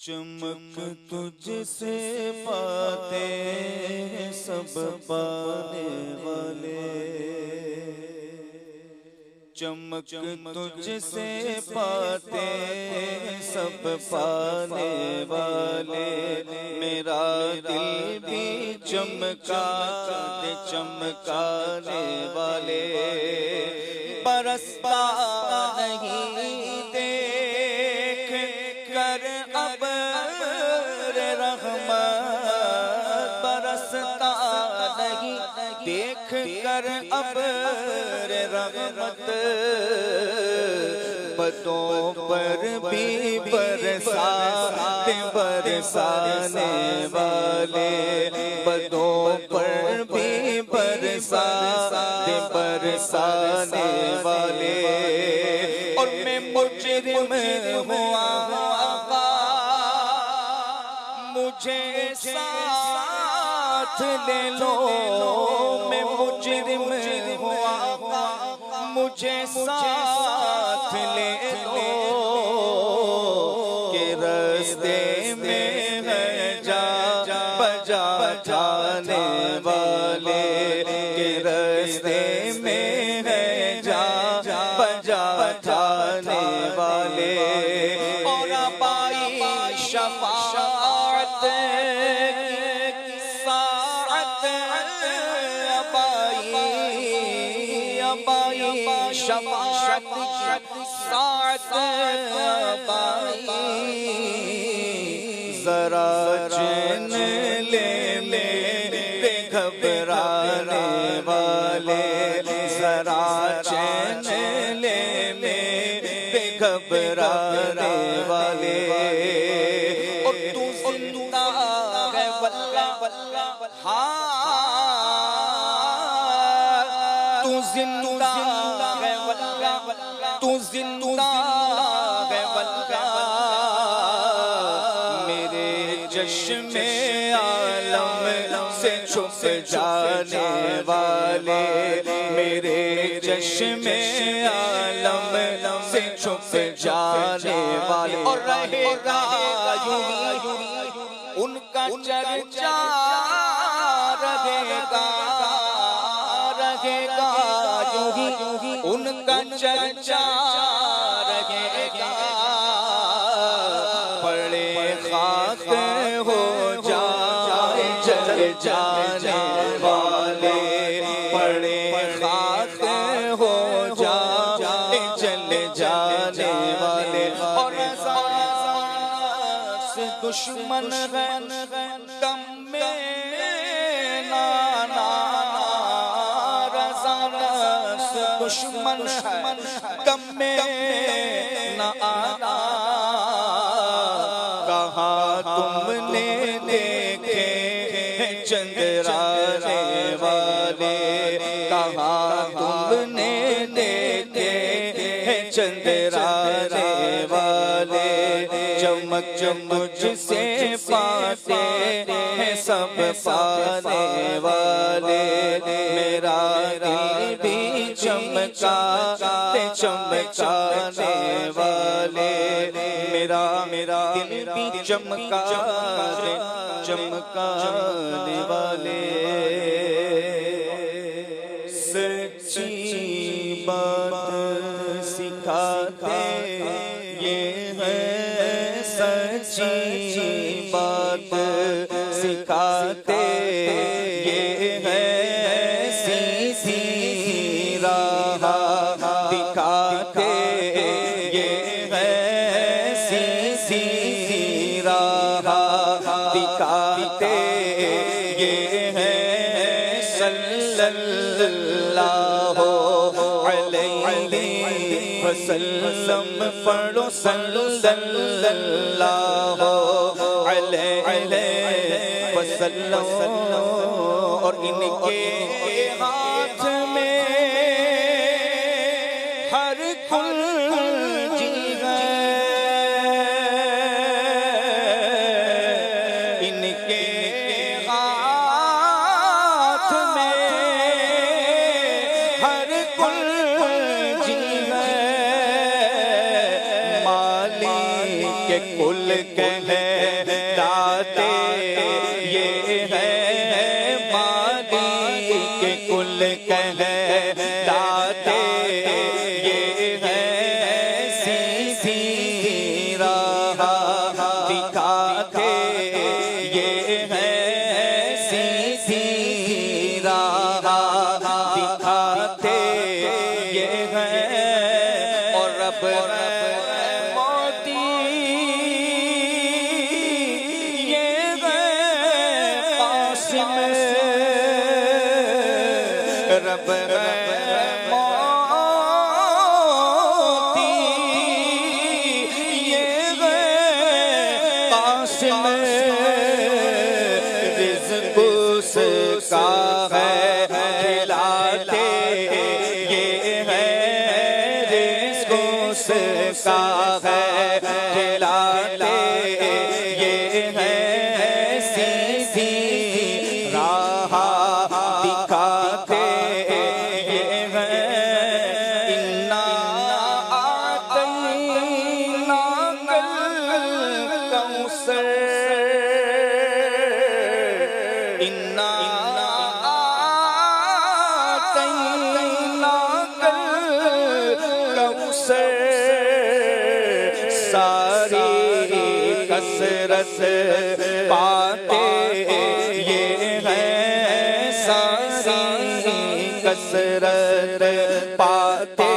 चमक तुझसे पाते सब पाने वाले, चमक तुझसे पाते सब पाने वाले। मेरा दिल भी चमका दे चमकाने वाले, बरसता नहीं देख कर अब रहमत, बरसता नहीं देख कर अब रहमत। बदों पर भी बरसाते बरसाने वाले, बदों पर भी बरसाते बरसाने वाले। और मैं मुजरिम हुआ मुझे साथ ले लो, मैं मुजरिम हुआ मुझे साथ ले लो। के रास्ते में है जा बजा जाने वाले, के रास्ते में है जा बजा जाने वाले। और अबाई शफाअत साअत, अबाई शफाअत साअत अबाई। जरा चैन ले मेरे घबराने वाले, जरा चैन ले मेरे घबराने वाले। और तू जिंदा है वल्लाह, हाँ तू जिंदा है वल्लाह, तू जिंदा है वल्लाह। मेरे चश्मे आलम से छुप जाने वाले, मेरे चश्मे आलम से छुप जाने वाले। और रहेगा यूं उनका चर्चा, रहेगा रहेगा यूं ही उनका चर्चा रहेगा। पड़े खाक हो जाए जल जाने वाले, पड़े खाक हो जाए जल जाने वाले। और दुश्मन कम में नाना, रज़ानस दुश्मन कम में न आना। कहाँ तुमने देखे चंद्राने वाले, कहाँ तुमने देखे चंद्राने वाले। चमक मुझसे पाते हैं सब पाने वाले, मेरा दिल भी चमका दे चमकाने वाले। मेरा दिल भी चमका दे चमकाने वाले। सच्ची बात सिखाते ये है, सच्ची बात सिखाते ये है, सीधी राह दिखाते ये है, सीधी राह दिखाते ये है। सल्लल्लाहु अलैहि वसल्लम पढ़ो, सल्लल्लाहु अलैहि वसल्लम। और इनके हाथ में हर कुंजी है, इनके हाथ में हर कुंजी है। मालिक के कुल के कहलाते, ये है मालिक कुल कहलाते, ये है सीधी राह दिखाते, ये है सीधी राह दिखाते, ये है और रब मोती, ये है कासिम, रब मोती, ये है कासिम, रिज़्क़ उसका है खिलाते, ये है रिज़्क़ उसका है खिलाते, ये है सीधी राह दिखाते, ये है इन्ना आतैना कौसर, इन्ना आतैना कौसर, सारी कसरत पाते, ये है सारी कसरत पाते,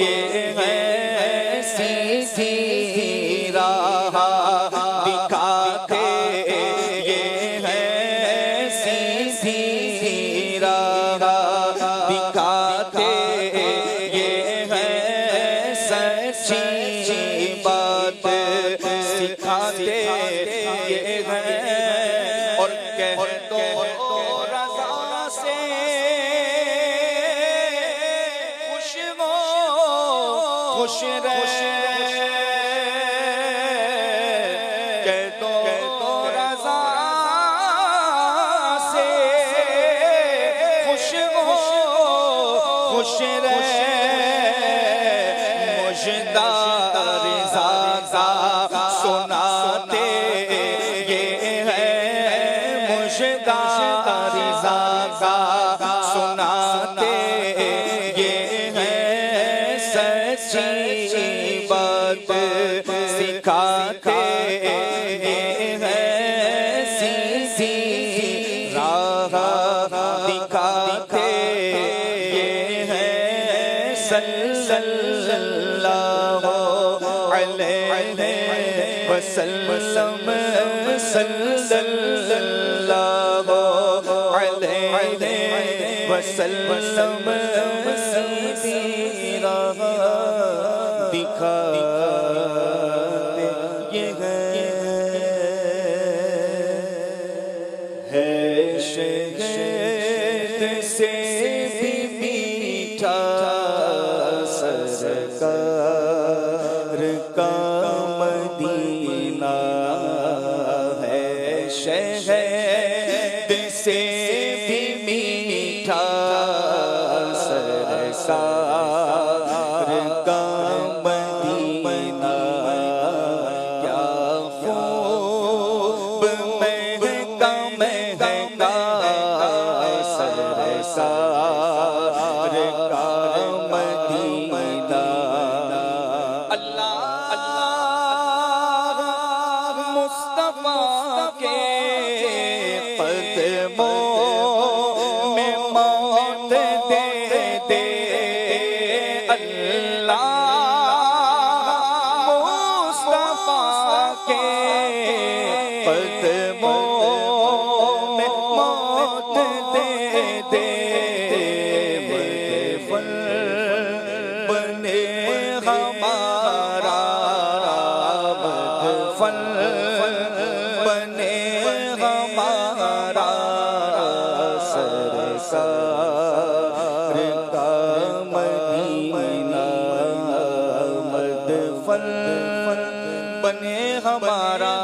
ये है सीधी राह दिखाते, ये है सीधी राह दिखाते, ये है सच्ची बात सिखाते, ये है और कह दो रज़ा से खुश हो खुश रहे, कह दो रज़ा से खुश हो खुश रहे, मुजदा रिज़ा का सुनाते, ये है मुजदा रिज़ा का सुनाते, ये है सच्ची बात सिखाते, ये है सीधी राह दिखाते, ये है सल्लल्लाहु अलैहि वसल्लम, सल्लल्लाहु अलैहि वसल्लम, सीधी राह दिखाते, ये है शहद से भी मीठा सरकार का मदीना है, शहद से भी मीठा सरकार का मदीना, क्या खूब महका महका सरकार का मदीना, अल्लाह अल्लाह मुस्तफा के कदमों में मौत दे दे, अल्लाह मुस्तफा के कदमों में मौत दे दे, मदफन बने हमारा, मदफन बने हमारा, सरकार का मदीना, मदफन बने हमारा